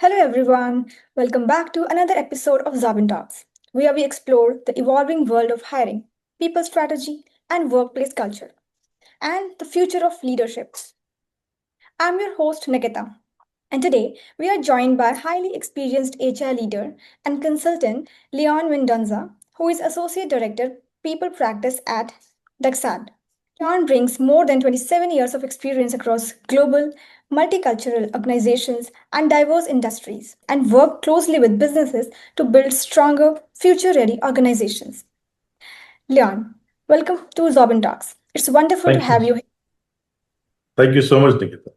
Hello, everyone. Welcome back to another episode of Xobin Talks, where we explore the evolving world of hiring, people strategy, and workplace culture, and the future of leadership. I'm your host, Nikita, and today we are joined by highly experienced HR leader and consultant Leon Mendonsa, who is Associate Director, People Practice at Daksada. Leon brings more than 27 years of experience across global, multicultural organizations and diverse industries and worked closely with businesses to build stronger, future ready organizations. Leon, welcome to Zobin Talks. It's wonderful to Thank you. have you here. Thank you so much, Nikita.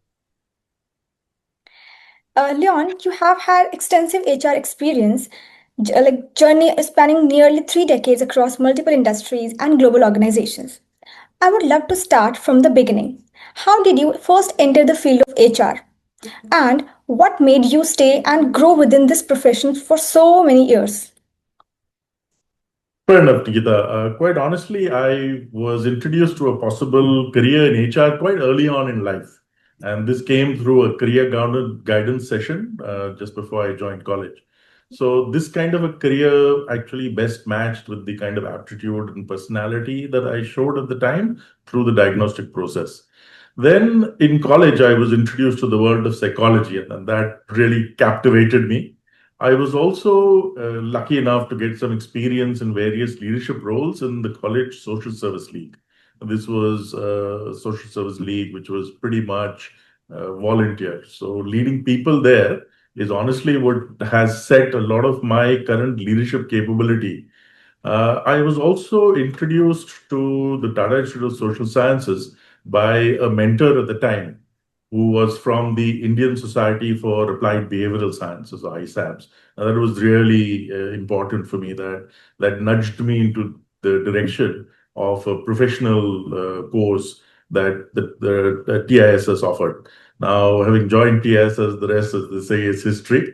Leon, you have had extensive HR experience, like journey spanning nearly 3 decades across multiple industries and global organizations. I would love to start from the beginning. How did you first enter the field of HR? And what made you stay and grow within this profession for so many years? Fair enough, Nikita. Quite honestly, I was introduced to a possible career in HR quite early on in life. And this came through a career guidance session just before I joined college. So, this kind of a career actually best matched with the kind of aptitude and personality that I showed at the time through the diagnostic process. Then in college, I was introduced to the world of psychology, and that really captivated me. I was also lucky enough to get some experience in various leadership roles in the college social service league. This was a social service league, which was pretty much volunteer. So leading people there is honestly what has set a lot of my current leadership capability. I was also introduced to the Tata Institute of Social Sciences by a mentor at the time who was from the Indian Society for Applied Behavioral Sciences, or ISABS. And that was really important for me. That nudged me into the direction of a professional course that the TISS offered. Now, having joined TISS, the rest, as they say, is history.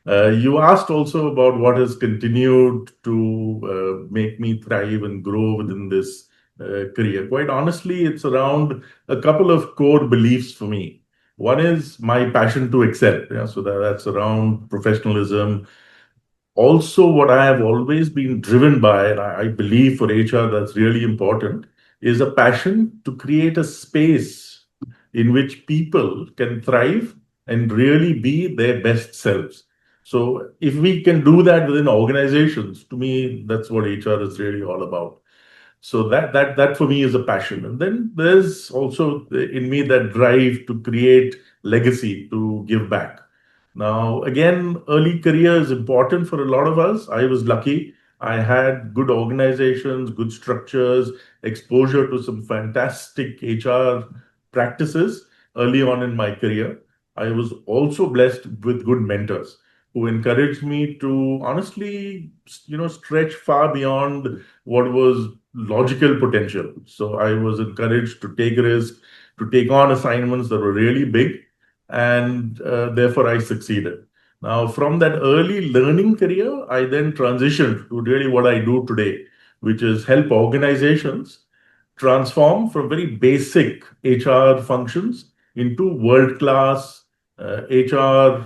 You asked also about what has continued to make me thrive and grow within this career. Quite honestly, it's around a couple of core beliefs for me. One is my passion to excel. Yeah, so that's around professionalism. Also, what I have always been driven by, and I believe for HR that's really important, is a passion to create a space in which people can thrive and really be their best selves. So, if we can do that within organizations, to me, that's what HR is really all about. So that for me is a passion. And then there's also in me that drive to create legacy, to give back. Now, again, early career is important for a lot of us. I was lucky. I had good organizations, good structures, exposure to some fantastic HR practices early on in my career. I was also blessed with good mentors who encouraged me to honestly, stretch far beyond what was logical potential. So I was encouraged to take risks, to take on assignments that were really big, and therefore I succeeded. Now, from that early learning career, I then transitioned to really what I do today, which is help organizations transform from very basic HR functions into world class HR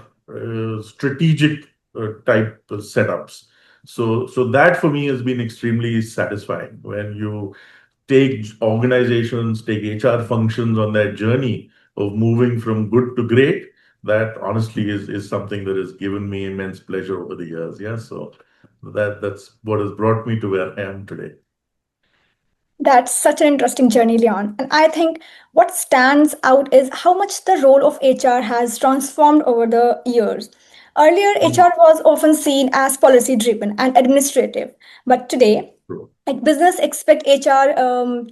strategic type of setups. So that for me has been extremely satisfying when you take organizations, take HR functions on that journey of moving from good to great. That honestly is something that has given me immense pleasure over the years. Yeah, so that's what has brought me to where I am today. That's such an interesting journey, Leon. And I think what stands out is how much the role of HR has transformed over the years. Earlier, HR was often seen as policy driven and administrative, but today, True. like business expect HR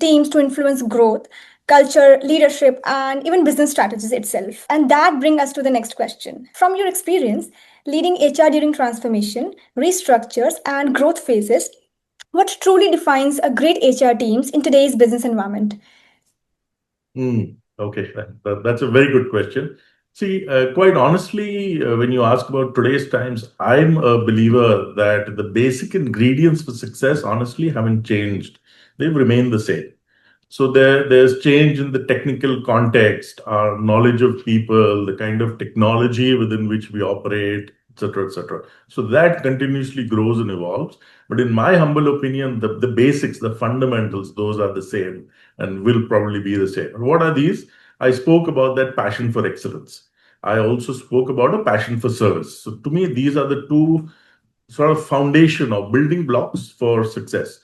teams to influence growth, culture, leadership, and even business strategies itself. And that brings us to the next question. From your experience leading HR during transformation, restructures, and growth phases, what truly defines a great HR teams in today's business environment? Okay, that's a very good question. See, quite honestly, when you ask about today's times, I'm a believer that the basic ingredients for success honestly haven't changed. They've remained the same. So there's change in the technical context, our knowledge of people, the kind of technology within which we operate, etc., etc. So that continuously grows and evolves. But in my humble opinion, the basics, the fundamentals, those are the same and will probably be the same. And what are these? I spoke about that passion for excellence. I also spoke about a passion for service. So to me, these are the two sort of foundation or building blocks for success.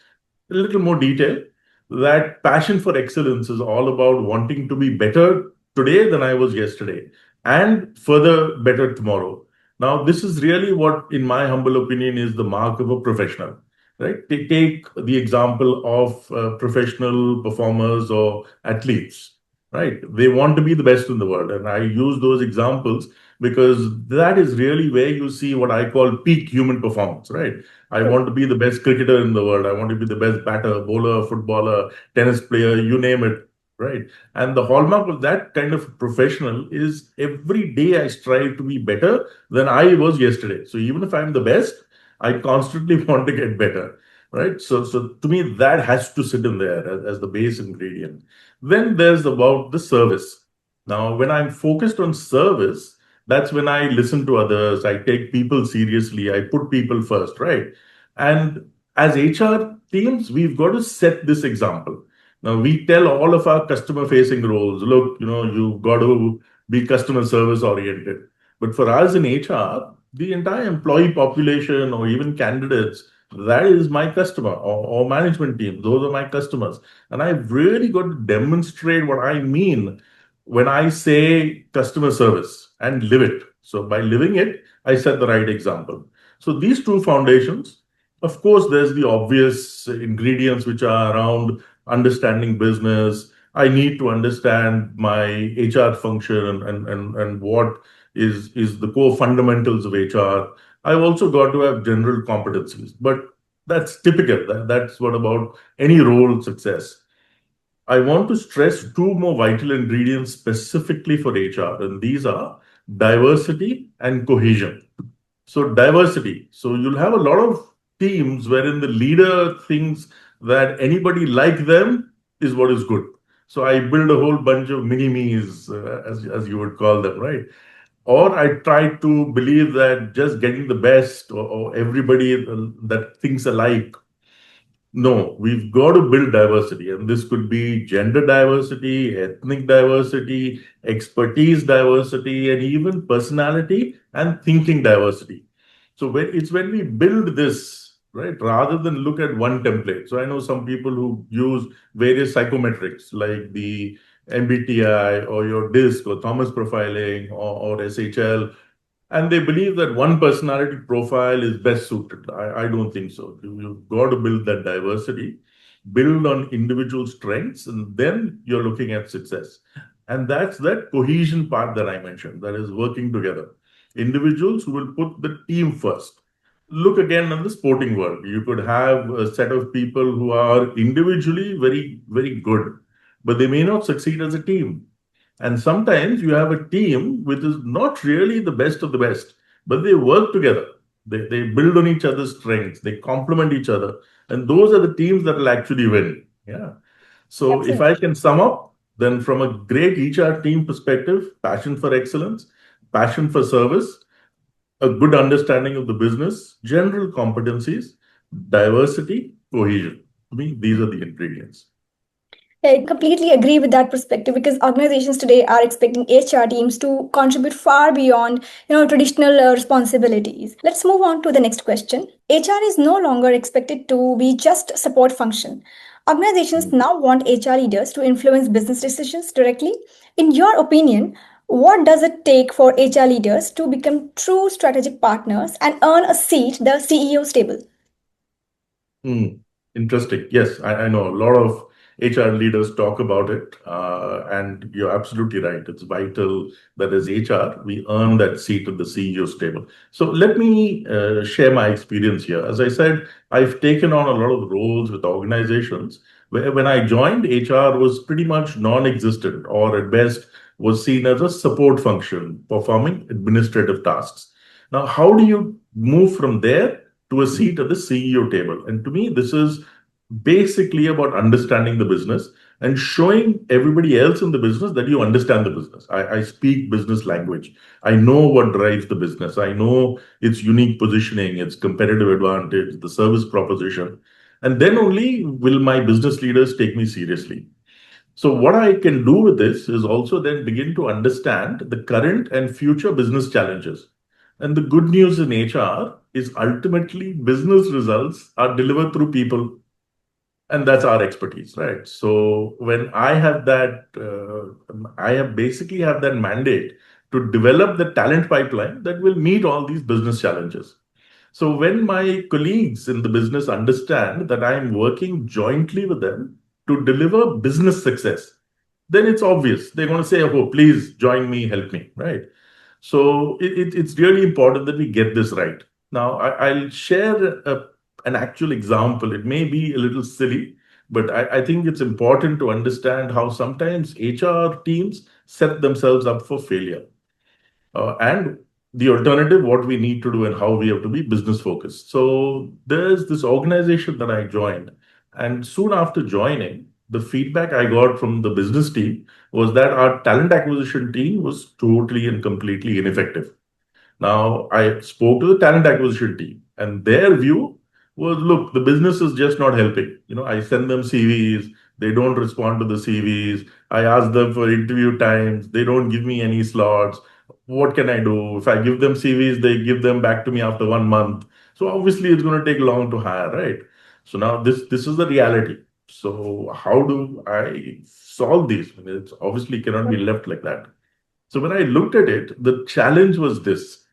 A little more detail, that passion for excellence is all about wanting to be better today than I was yesterday and further better tomorrow. Now, this is really what, in my humble opinion, is the mark of a professional, right? Take the example of professional performers or athletes, right? They want to be the best in the world. And I use those examples because that is really where you see what I call peak human performance, right? I True. want to be the best cricketer in the world. I want to be the best batter, bowler, footballer, tennis player, you name it, right? And the hallmark of that kind of professional is every day I strive to be better than I was yesterday. So even if I'm the best, I constantly want to get better, right? So to me, that has to sit in there as the base ingredient. Then there's about the service. Now, when I'm focused on service, that's when I listen to others, I take people seriously, I put people first, right? And as HR teams, we've got to set this example. Now, we tell all of our customer facing roles, look, you've got to be customer service oriented. But for us in HR, the entire employee population or even candidates, that is my customer or management team. Those are my customers. And I've really got to demonstrate what I mean when I say customer service and live it. So by living it, I set the right example. So these two foundations, of course, there's the obvious ingredients which are around understanding business. I need to understand my HR function and what is the core fundamentals of HR. I've also got to have general competencies, but that's typical. That's what about any role success. I want to stress two more vital ingredients specifically for HR, and these are diversity and cohesion. So, diversity. So, you'll have a lot of teams wherein the leader thinks that anybody like them is what is good. So, I build a whole bunch of mini me's, as you would call them, right? Or I try to believe that just getting the best or everybody that thinks alike. No, we've got to build diversity, and this could be gender diversity, ethnic diversity, expertise diversity, and even personality and thinking diversity. So when we build this, right, rather than look at one template. So I know some people who use various psychometrics like the MBTI or your DISC or Thomas profiling or SHL, and they believe that one personality profile is best suited. I don't think so. You've got to build that diversity, build on individual strengths, and then you're looking at success. And that's that cohesion part that I mentioned, that is working together. Individuals who will put the team first. Look again in the sporting world. You could have a set of people who are individually very, very good, but they may not succeed as a team. And sometimes you have a team which is not really the best of the best, but they work together. They build on each other's strengths, they complement each other. And those are the teams that will actually win. Yeah. So if Excellent. I can sum up, then from a great HR team perspective, passion for excellence, passion for service, a good understanding of the business, general competencies, diversity, cohesion. To me, these are the ingredients. I completely agree with that perspective because organizations today are expecting HR teams to contribute far beyond, traditional responsibilities. Let's move on to the next question. HR is no longer expected to be just support function. Organizations now want HR leaders to influence business decisions directly. In your opinion, what does it take for HR leaders to become true strategic partners and earn a seat the CEO's table? Hmm. Interesting. Yes, I know a lot of HR leaders talk about it, and you're absolutely right. It's vital that as HR, we earn that seat at the CEO's table. So let me share my experience here. As I said, I've taken on a lot of roles with organizations where when I joined, HR was pretty much non-existent, or at best was seen as a support function performing administrative tasks. Now, how do you move from there to a seat at the CEO table? And to me, this is basically about understanding the business, and showing everybody else in the business that you understand the business. I speak business language. I know what drives the business. I know its unique positioning, its competitive advantage, the service proposition. And then only will my business leaders take me seriously. So, what I can do with this is also then begin to understand the current and future business challenges. And the good news in HR is ultimately business results are delivered through people, and that's our expertise, right? So when I have that, I have basically have that mandate to develop the talent pipeline that will meet all these business challenges. So when my colleagues in the business understand that I am working jointly with them to deliver business success, then it's obvious they're going to say, "Oh, please join me, help me," right? So it's really important that we get this right. Now, I'll share an actual example. It may be a little silly, but I think it's important to understand how sometimes HR teams set themselves up for failure. And the alternative, what we need to do and how we have to be business focused. So there's this organization that I joined. And soon after joining, the feedback I got from the business team was that our talent acquisition team was totally and completely ineffective. Now, I spoke to the talent acquisition team, and their view was, look, the business is just not helping. I send them CVs, they don't respond to the CVs. I ask them for interview times, they don't give me any slots. What can I do? If I give them CVs, they give them back to me after 1 month. So obviously, it's going to take long to hire, right? So now this is the reality. So how do I solve these? I mean, it's obviously cannot be left like that. So when I looked at it, the challenge was this: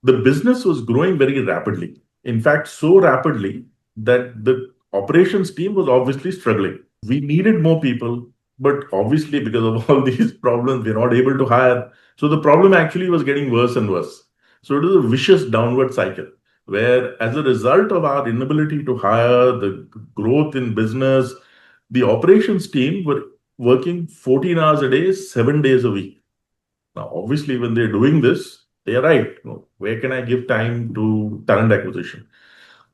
the business was growing very rapidly. In fact, so rapidly that the operations team was obviously struggling. We needed more people, but obviously, because of all these problems, we're not able to hire. So the problem actually was getting worse and worse. So it was a vicious downward cycle where, as a result of our inability to hire, the growth in business, the operations team were working 14 hours a day, 7 days a week. Now, obviously, when they're doing this, they're right. Where can I give time to talent acquisition?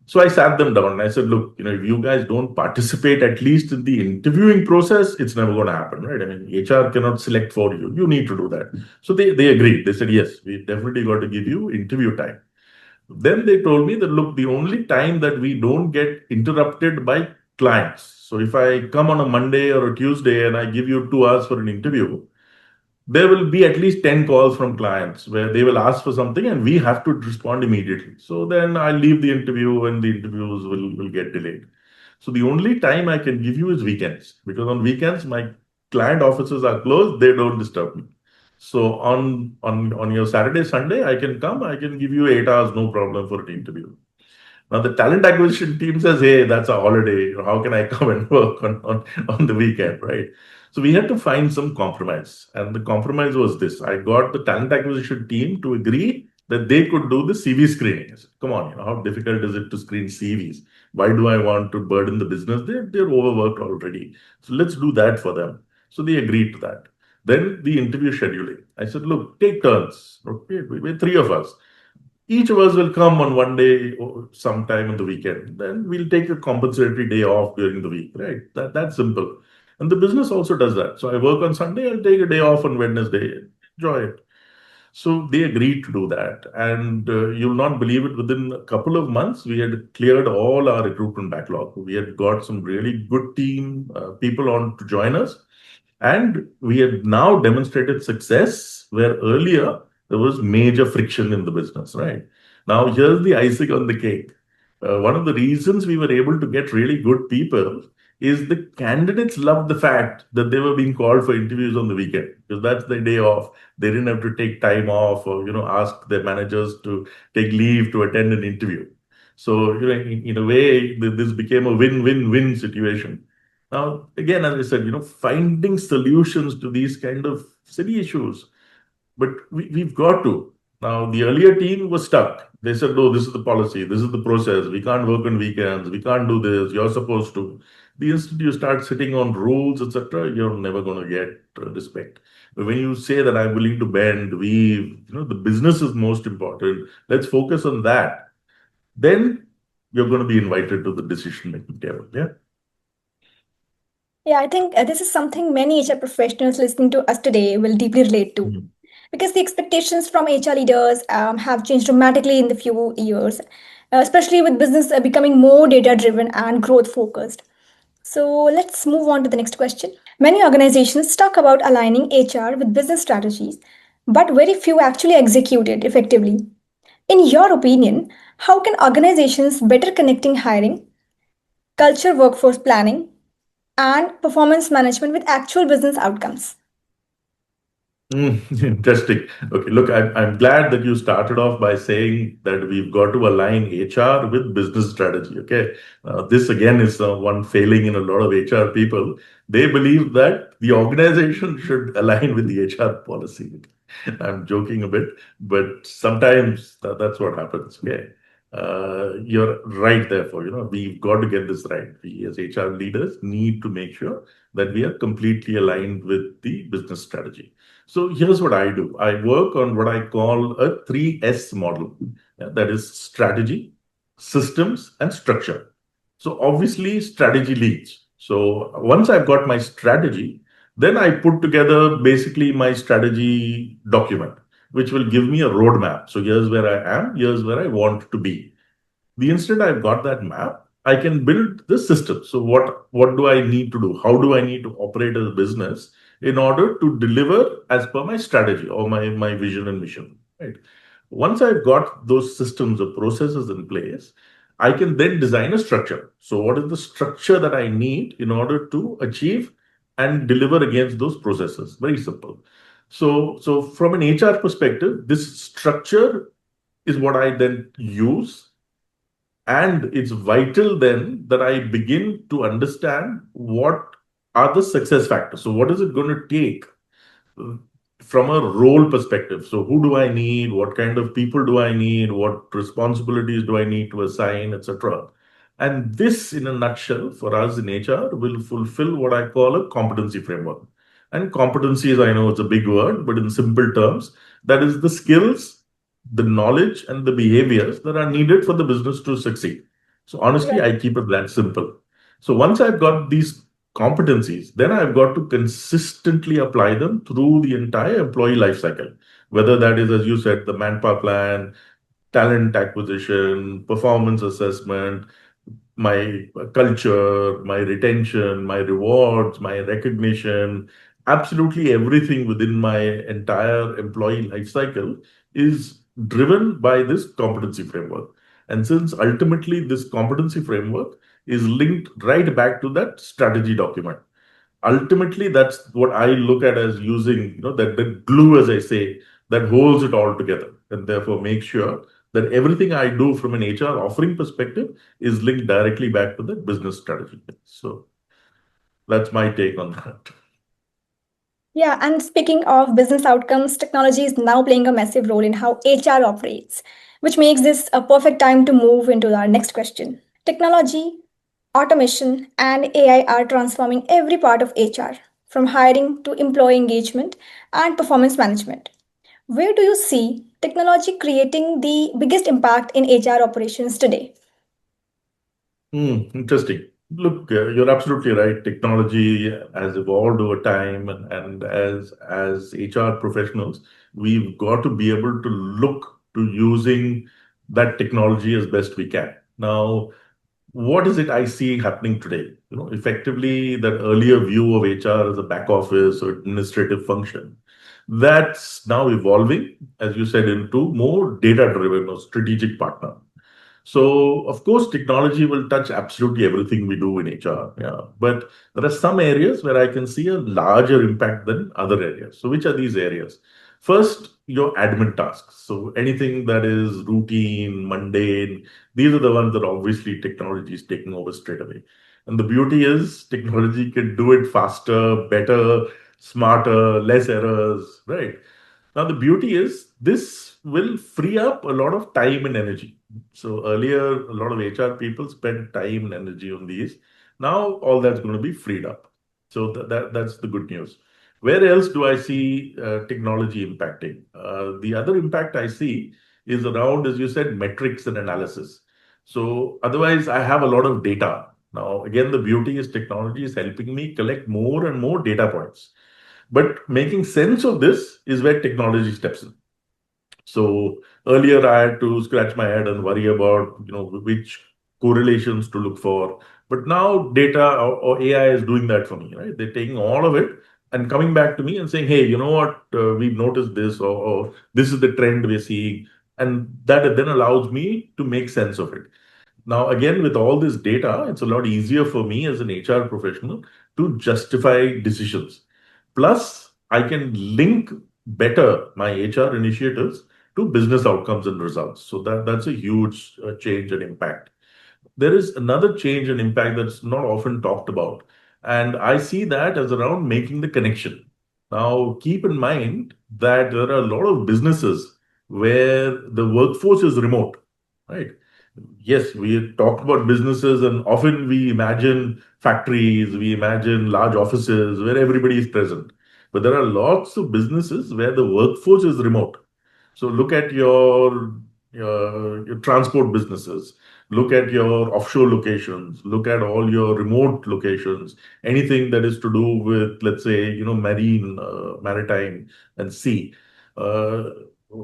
So I sat them down and I said, look, if you guys don't participate at least in the interviewing process, it's never going to happen, right? I mean, HR cannot select for you. You need to do that. So they agreed. They said, yes, we definitely got to give you interview time. Then they told me that, look, the only time that we don't get interrupted by clients. So if I come on a Monday or a Tuesday and I give you 2 hours for an interview, there will be at least 10 calls from clients where they will ask for something and we have to respond immediately. So then I leave the interview and the interviews will get delayed. So the only time I can give you is weekends, because on weekends my client offices are closed, they don't disturb me. So on your Saturday, Sunday, I can come, I can give you 8 hours, no problem for an interview. Now the talent acquisition team says, "Hey, that's a holiday. How can I come and work on the weekend?" Right? So we had to find some compromise. And the compromise was this: I got the talent acquisition team to agree that they could do the CV screening. I said, come on, how difficult is it to screen CVs? Why do I want to burden the business? They're overworked already. So let's do that for them. So they agreed to that. Then the interview scheduling. I said, look, take turns. Okay, we're three of us. Each of us will come on one day or sometime on the weekend. Then we'll take a compensatory day off during the week, right? That's simple. And the business also does that. So I work on Sunday, I'll take a day off on Wednesday. Enjoy it. So they agreed to do that. And you'll not believe it, within a couple of months, we had cleared all our recruitment backlog. We had got some really good team people on to join us. And we have now demonstrated success where earlier there was major friction in the business, right? Now, here's the icing on the cake. One of the reasons we were able to get really good people is the candidates loved the fact that they were being called for interviews on the weekend, because that's their day off. They didn't have to take time off or ask their managers to take leave to attend an interview. So in a way, this became a win-win-win situation. Now, again, as I said, finding solutions to these kind of silly issues, but we've got to. Now, the earlier team was stuck. They said, no, this is the policy, this is the process. We can't work on weekends. We can't do this. You're supposed to. The instant you start sitting on rules, etc., you're never going to get respect. But when you say that I'm willing to bend, weave, the business is most important. Let's focus on that. Then you're going to be invited to the decision making table. Yeah. Yeah, I think this is something many HR professionals listening to us today will deeply relate to. Mhm. Because the expectations from HR leaders have changed dramatically in the few years, especially with business becoming more data driven and growth focused. So let's move on to the next question. Many organizations talk about aligning HR with business strategies, but very few actually execute it effectively. In your opinion, how can organizations better connecting hiring, culture workforce planning, and performance management with actual business outcomes? Interesting. Okay, look, I'm glad that you started off by saying that we've got to align HR with business strategy. Okay, this again is one failing in a lot of HR people. They believe that the organization should align with the HR policy. I'm joking a bit, but sometimes that's what happens. Okay, you're right. Therefore, we've got to get this right. We as HR leaders need to make sure that we are completely aligned with the business strategy. So here's what I do. I work on what I call a 3S model. Yeah, that is strategy, systems, and structure. So obviously strategy leads. So once I've got my strategy, then I put together basically my strategy document, which will give me a roadmap. So here's where I am, here's where I want to be. The instant I've got that map, I can build the system. So what do I need to do? How do I need to operate as a business in order to deliver as per my strategy or my vision and mission? Right. Once I've got those systems or processes in place, I can then design a structure. So what is the structure that I need in order to achieve and deliver against those processes? Very simple. So from an HR perspective, this structure is what I then use, and it's vital then that I begin to understand what are the success factors. So, what is it going to take uh, from a role perspective? So, who do I need? What kind of people do I need? What responsibilities do I need to assign, etc. And this, in a nutshell, for us in HR, will fulfill what I call a competency framework. And competencies, I know it's a big word, but in simple terms, that is the skills, the knowledge, and the behaviors that are needed for the business to succeed. So honestly, Right. I keep it that simple. So once I've got these competencies, then I've got to consistently apply them through the entire employee life cycle. Whether that is, as you said, the manpower plan, talent acquisition, performance assessment, my culture, my retention, my rewards, my recognition, absolutely everything within my entire employee life cycle is driven by this competency framework. And since ultimately this competency framework is linked right back to that strategy document, ultimately that's what I look at as using, that glue, as I say, that holds it all together, and therefore make sure that everything I do from an HR offering perspective is linked directly back to the business strategy. So that's my take on that. Yeah, and speaking of business outcomes, technology is now playing a massive role in how HR operates, which makes this a perfect time to move into our next question. Technology, automation, and AI are transforming every part of HR, from hiring to employee engagement and performance management. Where do you see technology creating the biggest impact in HR operations today? Interesting. Look, you're absolutely right. Technology has evolved over time, and as HR professionals, we've got to be able to look to using that technology as best we can. Now, what is it I see happening today? Effectively, that earlier view of HR as a back office or administrative function, that's now evolving, as you said, into more data-driven or strategic partner. So, of course, technology will touch absolutely everything we do in HR. Yeah. But there are some areas where I can see a larger impact than other areas. So, which are these areas? First, your admin tasks. So, anything that is routine, mundane, these are the ones that obviously technology is taking over straight away. And the beauty is technology can do it faster, better, smarter, less errors, right? Now, the beauty is this will free up a lot of time and energy. So earlier, a lot of HR people spent time and energy on these. Now all that's going to be freed up. So that's the good news. Where else do I see technology impacting? The other impact I see is around, as you said, metrics and analysis. So otherwise, I have a lot of data. Now, again, the beauty is technology is helping me collect more and more data points. But making sense of this is where technology steps in. So earlier I had to scratch my head and worry about which correlations to look for. But now data or AI is doing that for me, right? They're taking all of it and coming back to me and saying, hey, you know what, we've noticed this, or this is the trend we're seeing. And that then allows me to make sense of it. Now, again, with all this data, it's a lot easier for me as an HR professional to justify decisions. Plus, I can link better my HR initiatives to business outcomes and results. So that's a huge change and impact. There is another change and impact that's not often talked about. And I see that as around making the connection. Now, keep in mind that there are a lot of businesses where the workforce is remote, right? Yes, we talk about businesses, and often we imagine factories, we imagine large offices where everybody is present. But there are lots of businesses where the workforce is remote. So look at your transport businesses, look at your offshore locations, look at all your remote locations, anything that is to do with, let's say, marine, maritime, and sea. Uh,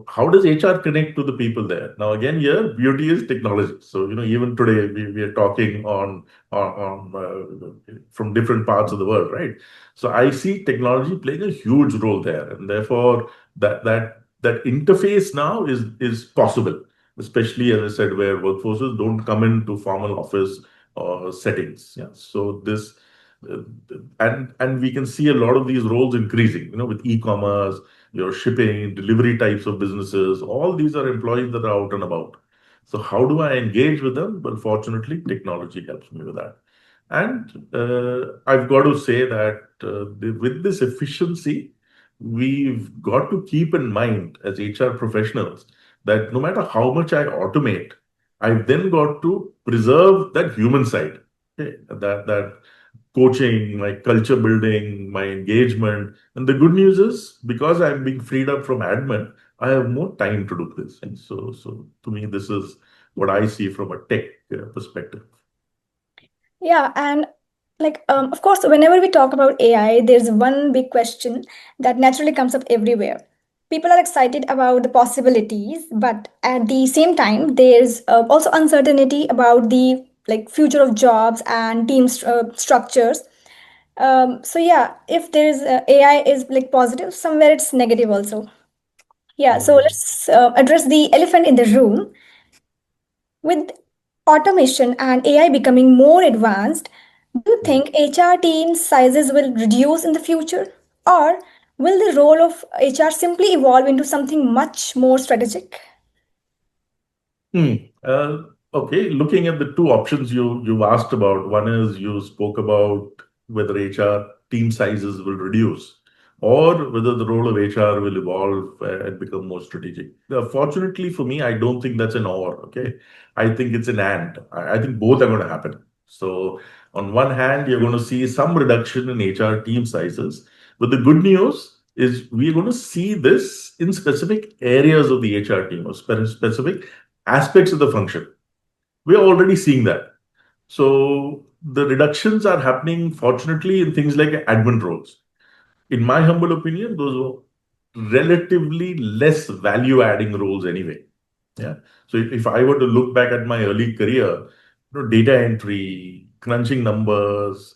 how does HR connect to the people there? Now, again, here beauty is technology. So even today we are talking on from different parts of the world, right? So I see technology playing a huge role there, and therefore that interface now is possible, especially as I said, where workforces don't come into formal office settings. Yeah, so this. Uh, and we can see a lot of these roles increasing, with e-commerce, your shipping, delivery types of businesses, all these are employees that are out and about. So how do I engage with them? Well, fortunately, technology helps me with that. And I've got to say that with this efficiency, we've got to keep in mind as HR professionals that no matter how much I automate, I've then got to preserve that human side. Okay? That coaching, my culture building, my engagement. And the good news is because I'm being freed up from admin, I have more time to do this. And so to me, this is what I see from a tech perspective. Yeah, and of course, whenever we talk about AI, there's one big question that naturally comes up everywhere. People are excited about the possibilities, but at the same time, there's also uncertainty about the future of jobs and structures. So yeah, if there's AI is positive, somewhere it's negative also. Yeah, so Mm. let's address the elephant in the room. With automation and AI becoming more advanced, do you Mm. think HR team sizes will reduce in the future? Or will the role of HR simply evolve into something much more strategic? Hmm. Uh, okay, looking at the two options you asked about, one is you spoke about whether HR team sizes will reduce or whether the role of HR will evolve and become more strategic. Fortunately for me, I don't think that's an or. Okay, I think it's an and. I think both are going to happen. So on one hand, you're going to see some reduction in HR team sizes, but the good news is we're going to see this in specific areas of the HR team or specific aspects of the function. We are already seeing that. So the reductions are happening, fortunately, in things like admin roles. In my humble opinion, those are relatively less value adding roles anyway. Yeah. So if I were to look back at my early career, data entry, crunching numbers,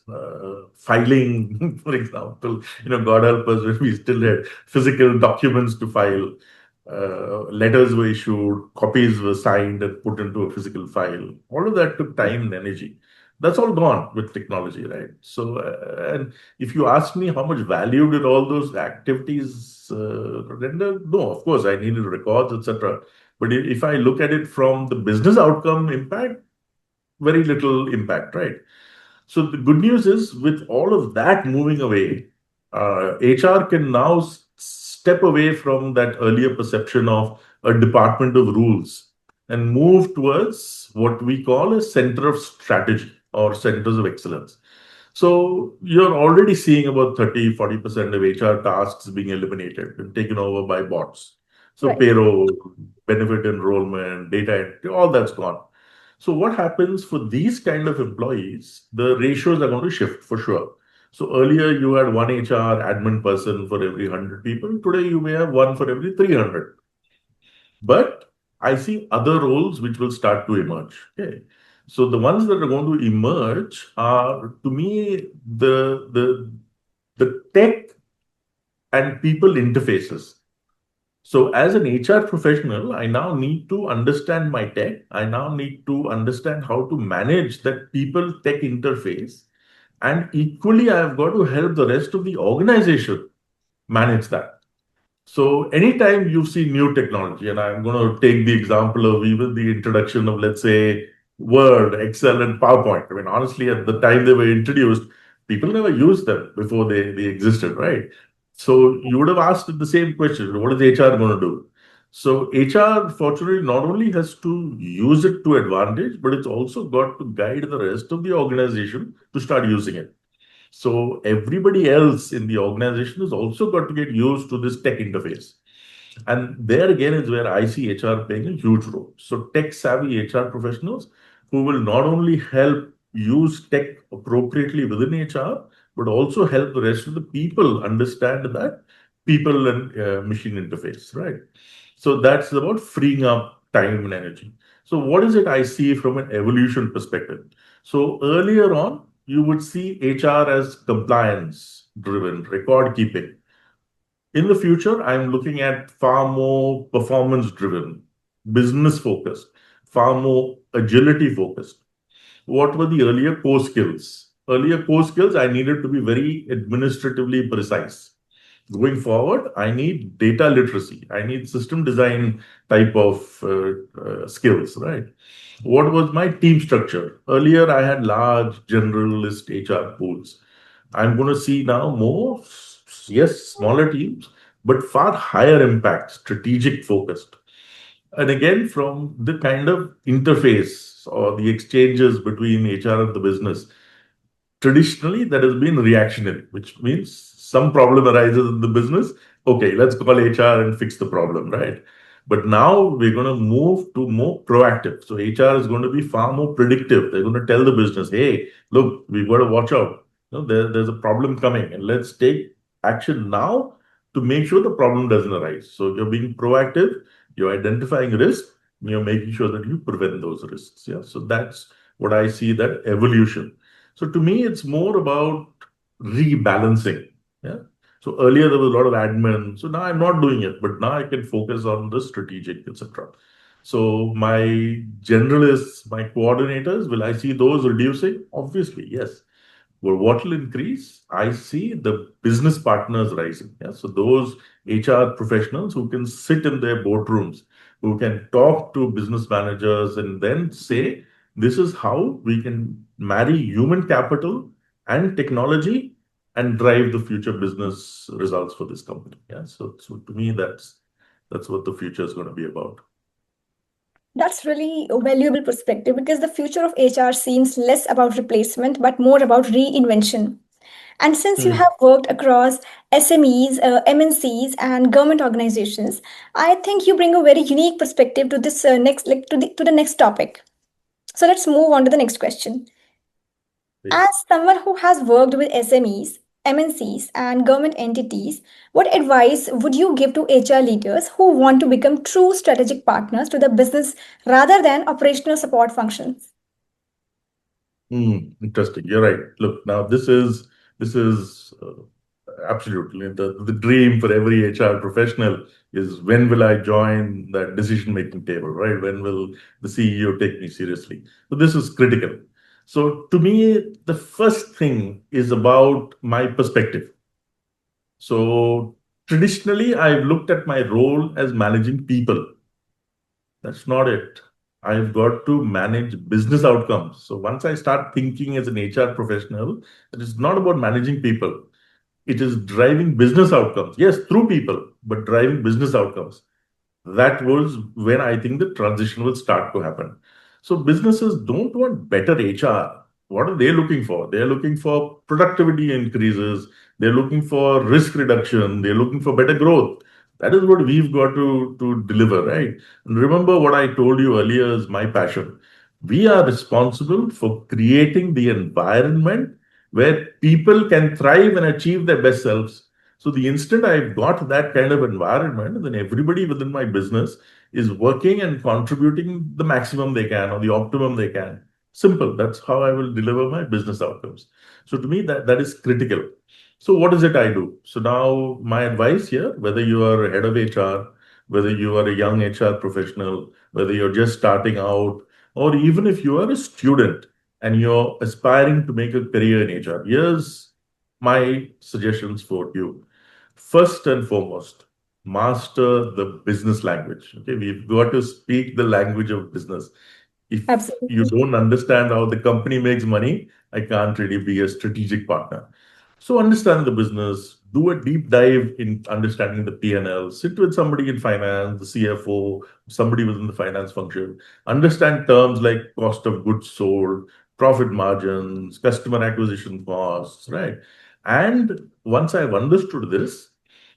filing, for example, God help us when we still had physical documents to file. Letters were issued, copies were signed and put into a physical file. All of that took time and energy. That's all gone with technology, right? So, and if you ask me how much value did all those activities render, no, of course, I needed records, etc. But if I look at it from the business outcome impact, very little impact, right? So the good news is with all of that moving away, HR can now step away from that earlier perception of a department of rules and move towards what we call a center of strategy or centers of excellence. So you're already seeing about 30-40% of HR tasks being eliminated and taken over by bots. So Right. payroll, benefit enrollment, data entry, all that's gone. So what happens for these kind of employees, the ratios are going to shift for sure. So earlier you had one HR admin person for every 100 people. Today you may have one for every 300. But I see other roles which will start to emerge. Okay. So the ones that are going to emerge are, to me, the tech and people interfaces. So as an HR professional, I now need to understand my tech. I now need to understand how to manage that people tech interface. And equally, I have got to help the rest of the organization manage that. So anytime you see new technology, and I'm going to take the example of even the introduction of, let's say, Word, Excel, and PowerPoint. I mean, honestly, at the time they were introduced, people never used them before they existed, right? So you would have asked the same question, what is HR going to do? So HR, fortunately, not only has to use it to advantage, but it's also got to guide the rest of the organization to start using it. So everybody else in the organization has also got to get used to this tech interface. And there again is where I see HR playing a huge role. So tech savvy HR professionals who will not only help use tech appropriately within HR, but also help the rest of the people understand that people and machine interface, right? So that's about freeing up time and energy. So what is it I see from an evolution perspective? So earlier on, you would see HR as compliance driven, record keeping. In the future, I'm looking at far more performance driven, business focused, far more agility focused. What were the earlier core skills? Earlier core skills, I needed to be very administratively precise. Going forward, I need data literacy. I need system design type of skills, right? What was my team structure? Earlier, I had large generalist HR pools. I'm going to see now more, yes, smaller teams, but far higher impact, strategic focused. And again, from the kind of interface or the exchanges between HR and the business, traditionally that has been reactionary, which means some problem arises in the business. Okay, let's call HR and fix the problem, right? But now we're going to move to more proactive. So HR is going to be far more predictive. They're going to tell the business, hey, look, we've got to watch out. There's a problem coming, and let's take action now to make sure the problem doesn't arise. So you're being proactive, you're identifying risk, and you're making sure that you prevent those risks. Yeah. So that's what I see that evolution. So to me, it's more about rebalancing. Yeah. So earlier there was a lot of admin. So now I'm not doing it, but now I can focus on the strategic, etc. So my generalists, my coordinators, will I see those reducing? Obviously, yes. Well, what will increase? I see the business partners rising. Yeah? So those HR professionals who can sit in their boardrooms, who can talk to business managers and then say, this is how we can marry human capital and technology and drive the future business results for this company. Yeah. So to me, that's what the future is going to be about. That's really a valuable perspective because the future of HR seems less about replacement but more about reinvention. And since you Hmm. have worked across SMEs, MNCs, and government organizations, I think you bring a very unique perspective to this next, like to the next topic. So let's move on to the next question. As Please. someone who has worked with SMEs, MNCs, and government entities, what advice would you give to HR leaders who want to become true strategic partners to the business rather than operational support functions? Interesting. You're right. Look, now this is absolutely the dream for every HR professional is when will I join that decision making table, right? When will the CEO take me seriously? So this is critical. So to me, the first thing is about my perspective. So traditionally, I've looked at my role as managing people. That's not it. I've got to manage business outcomes. So once I start thinking as an HR professional, it is not about managing people. It is driving business outcomes. Yes, through people, but driving business outcomes. That was when I think the transition will start to happen. So businesses don't want better HR. What are they looking for? They're looking for productivity increases. They're looking for risk reduction. They're looking for better growth. That is what we've got to deliver, right? And remember what I told you earlier is my passion. We are responsible for creating the environment where people can thrive and achieve their best selves. So the instant I've got that kind of environment, then everybody within my business is working and contributing the maximum they can or the optimum they can. Simple. That's how I will deliver my business outcomes. So to me, that is critical. So what is it I do? So now my advice here, whether you are a head of HR, whether you are a young HR professional, whether you're just starting out, or even if you are a student and you're aspiring to make a career in HR, here's my suggestions for you. First and foremost, master the business language. Okay, we've got to speak the language of business. If you Absolutely. don't understand how the company makes money, I can't really be a strategic partner. So understand the business, do a deep dive in understanding the P&L, sit with somebody in finance, the CFO, somebody within the finance function, understand terms like cost of goods sold, profit margins, customer acquisition costs, right? And once I've understood this,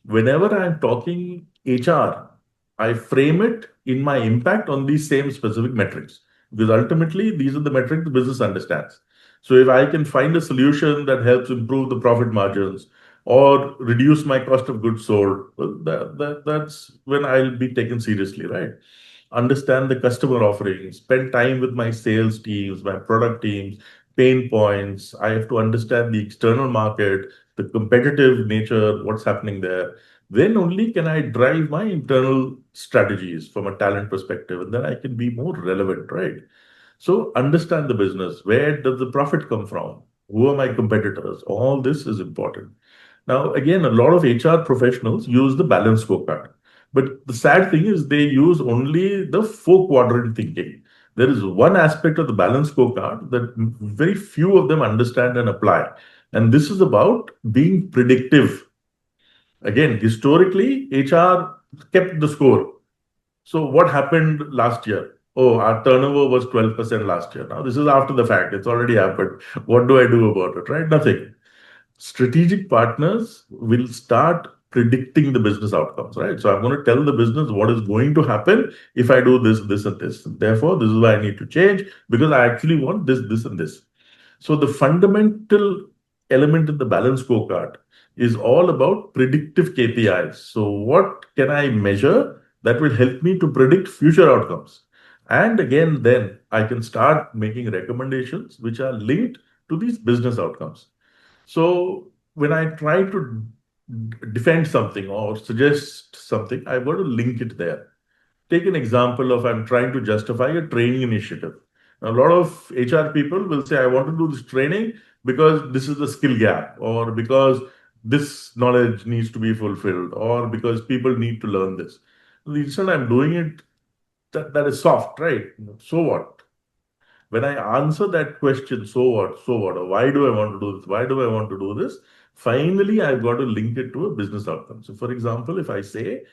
whenever I'm talking HR, I frame it in my impact on these same specific metrics because ultimately these are the metrics the business understands. So if I can find a solution that helps improve the profit margins or reduce my cost of goods sold, well, that's when I'll be taken seriously, right? Understand the customer offerings, spend time with my sales teams, my product teams, pain points. I have to understand the external market, the competitive nature, what's happening there. Then only can I drive my internal strategies from a talent perspective, and then I can be more relevant, right? So understand the business. Where does the profit come from? Who are my competitors? All this is important. Now, again, a lot of HR professionals use the balance scorecard. But the sad thing is they use only the four quadrant thinking. There is one aspect of the balance scorecard that very few of them understand and apply. And this is about being predictive. Again, historically, HR kept the score. So what happened last year? Oh, our turnover was 12% last year. Now, this is after the fact. It's already happened. What do I do about it, right? Nothing. Strategic partners will start predicting the business outcomes, right? So I'm going to tell the business what is going to happen if I do this, this, and this. Therefore, this is why I need to change because I actually want this, this, and this. So the fundamental element in the balance scorecard is all about predictive KPIs. So what can I measure that will help me to predict future outcomes? And again, then I can start making recommendations which are linked to these business outcomes. So when I try to defend something or suggest something, I've got to link it there. Take an example of I'm trying to justify a training initiative. A lot of HR people will say, I want to do this training because this is the skill gap, or because this knowledge needs to be fulfilled, or because people need to learn this. The reason I'm doing it, that is soft, right? So what? When I answer that question, so what, so what, or why do I want to do this, why do I want to do this, finally I've got to link it to a business outcome. So for example, if I say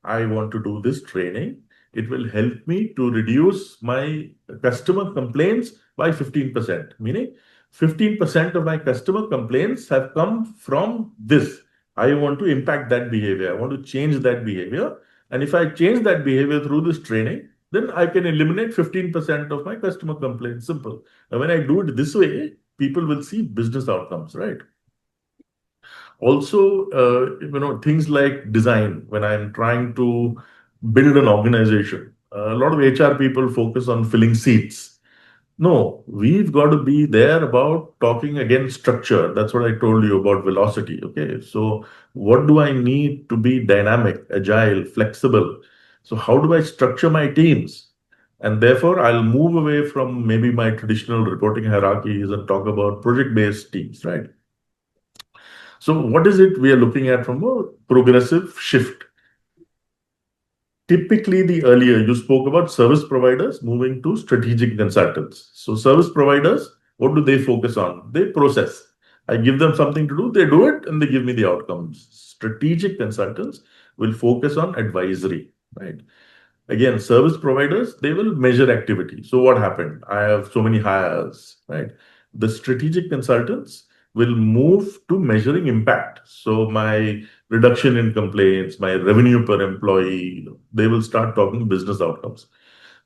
I want to do this training, it will help me to reduce my customer complaints by 15%, meaning 15% of my customer complaints have come from this. I want to impact that behavior, I want to change that behavior, and if I change that behavior through this training, then I can eliminate 15% of my customer complaints. Simple. And when I do it this way, people will see business outcomes, right? Also, things like design. When I'm trying to build an organization, a lot of HR people focus on filling seats. No, we've got to be there about talking again structure. That's what I told you about velocity. Okay. So, what do I need to be dynamic, agile, flexible? So, how do I structure my teams? And therefore, I'll move away from maybe my traditional reporting hierarchies and talk about project based teams, right? So, what is it we are looking at from a progressive shift? Typically, the earlier you spoke about service providers moving to strategic consultants. So, service providers, what do they focus on? They process. I give them something to do, they do it, and they give me the outcomes. Strategic consultants will focus on advisory, right? Again, service providers, they will measure activity. So what happened? I have so many hires, right? The strategic consultants will move to measuring impact. So my reduction in complaints, my revenue per employee, they will start talking business outcomes.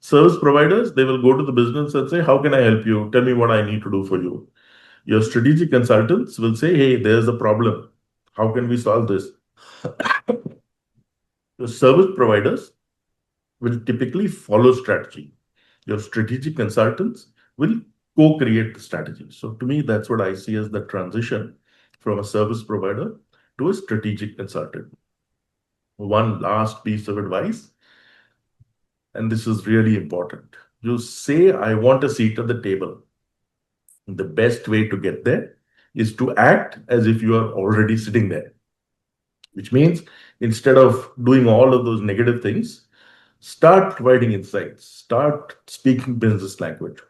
Service providers, they will go to the business and say, how can I help you? Tell me what I need to do for you. Your strategic consultants will say, hey, there's a problem. How can we solve this? Your service providers will typically follow strategy. Your strategic consultants will co-create the strategy. So to me, that's what I see as the transition from a service provider to a strategic consultant. One last piece of advice, and this is really important. You say, I want a seat at the table. The best way to get there is to act as if you are already sitting there, which means instead of doing all of those negative things, start providing insights, start speaking business language,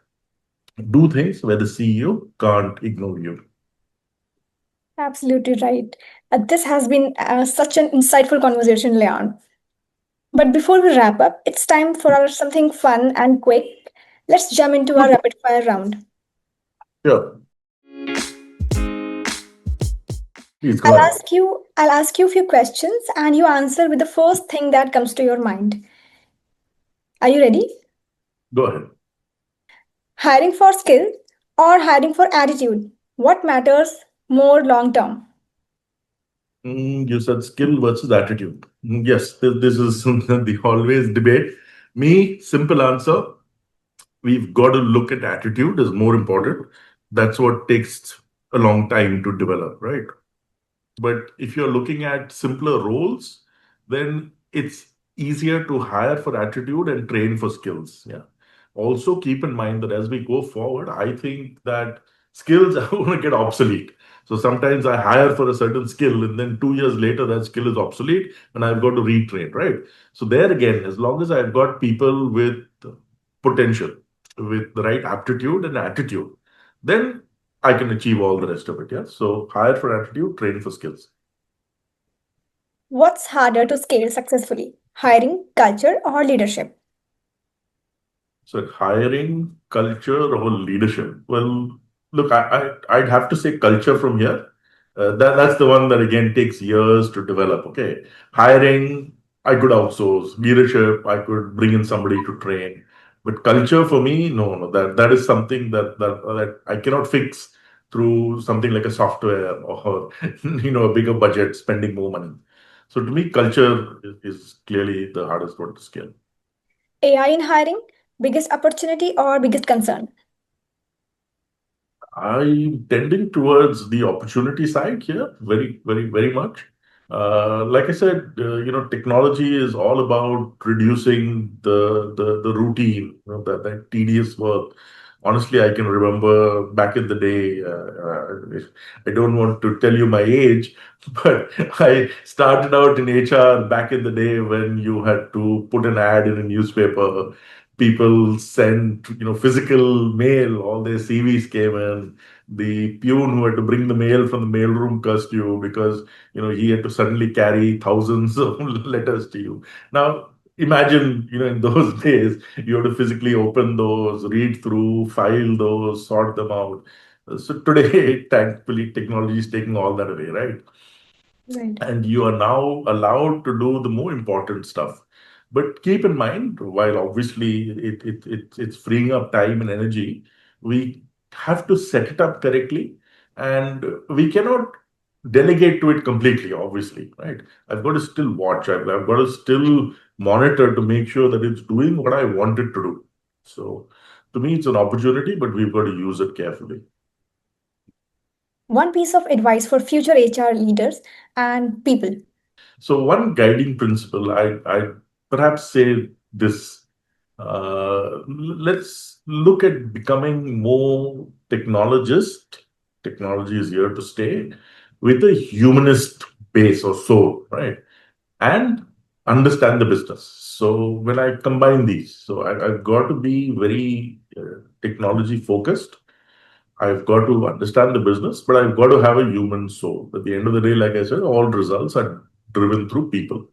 do things where the CEO can't ignore you. Absolutely right. This has been such an insightful conversation, Leon. But before we wrap up, it's time for our something fun and quick. Let's jump into our rapid fire round. Sure, please go I'll ahead. ask you I'll ask you a few questions and you answer with the first thing that comes to your mind. Are you ready? Go ahead. Hiring for skill or hiring for attitude? What matters more long term? You said skill versus attitude. Yes, this is the always debate. Me, simple answer. We've got to look at attitude is more important. That's what takes a long time to develop, right? But if you're looking at simpler roles, then it's easier to hire for attitude and train for skills. Yeah. Also, keep in mind that as we go forward, I think that skills are going to get obsolete. So sometimes I hire for a certain skill, and then 2 years later, that skill is obsolete, and I've got to retrain, right? So, there again, as long as I've got people with potential, with the right aptitude and attitude, then I can achieve all the rest of it. Yeah. So, hire for attitude, train for skills. What's harder to scale successfully? Hiring, culture, or leadership? So hiring, culture, or leadership? Well, look, I'd have to say culture from here. That's the one that again takes years to develop. Okay, hiring, I could outsource. Leadership, I could bring in somebody to train. But culture for me, no, no, that is something that I cannot fix through something like a software or a bigger budget, spending more money. So to me, culture is clearly the hardest one to scale. AI in hiring, biggest opportunity or biggest concern? I'm tending towards the opportunity side here, very, very, very much. Like I said, technology is all about reducing the routine, that tedious work. Honestly, I can remember back in the day. I don't want to tell you my age, but I started out in HR back in the day when you had to put an ad in a newspaper. People sent, physical mail. All their CVs came in. The peon who had to bring the mail from the mailroom cursed you because he had to suddenly carry thousands of letters to you. Now imagine, in those days, you have to physically open those, read through, file those, sort them out. So today, thankfully, technology is taking all that away, right? Right. And you are now allowed to do the more important stuff. But keep in mind, while obviously it's freeing up time and energy, we have to set it up correctly, and we cannot delegate to it completely, obviously, right? I've got to still watch, I've got to still monitor to make sure that it's doing what I want it to do. So to me, it's an opportunity, but we've got to use it carefully. One piece of advice for future HR leaders and people. So one guiding principle, I perhaps say this: let's look at becoming more technologist. Technology is here to stay with a humanist base or soul, right? And understand the business. So when I combine these, so I've got to be very technology focused. I've got to understand the business, but I've got to have a human soul. At the end of the day, like I said, all results are driven through people.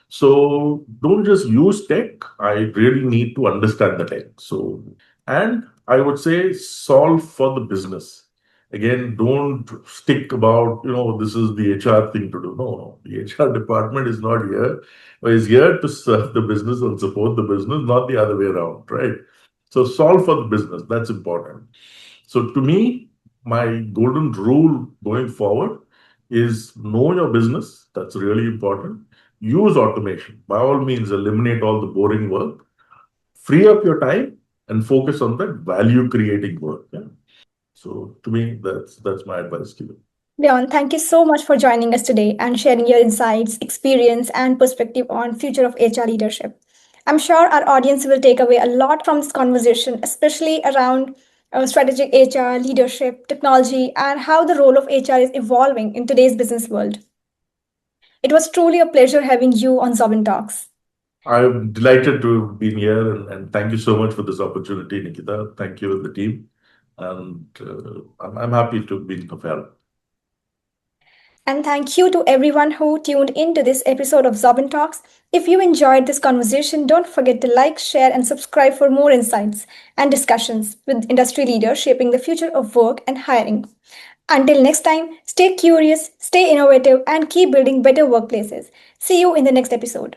So don't just use tech. I really need to understand the tech. So, and I would say solve for the business. Again, don't stick about, this is the HR thing to do. No, no. The HR department is not here. Is here to serve the business and support the business, not the other way around, right? So solve for the business. That's important. So to me, my golden rule going forward is know your business. That's really important. Use automation. By all means, eliminate all the boring work. Free up your time and focus on that value creating work. Yeah. So to me, that's my advice to you. Leon, thank you so much for joining us today and sharing your insights, experience, and perspective on future of HR leadership. I'm sure our audience will take away a lot from this conversation, especially around strategic HR, leadership, technology, and how the role of HR is evolving in today's business world. It was truly a pleasure having you on Xobin Talks. I'm delighted to have been here, and thank you so much for this opportunity, Nikita. Thank you and the team, and I'm happy to be of help. And thank you to everyone who tuned into this episode of Xobin Talks. If you enjoyed this conversation, don't forget to like, share, and subscribe for more insights and discussions with industry leaders shaping the future of work and hiring. Until next time, stay curious, stay innovative, and keep building better workplaces. See you in the next episode.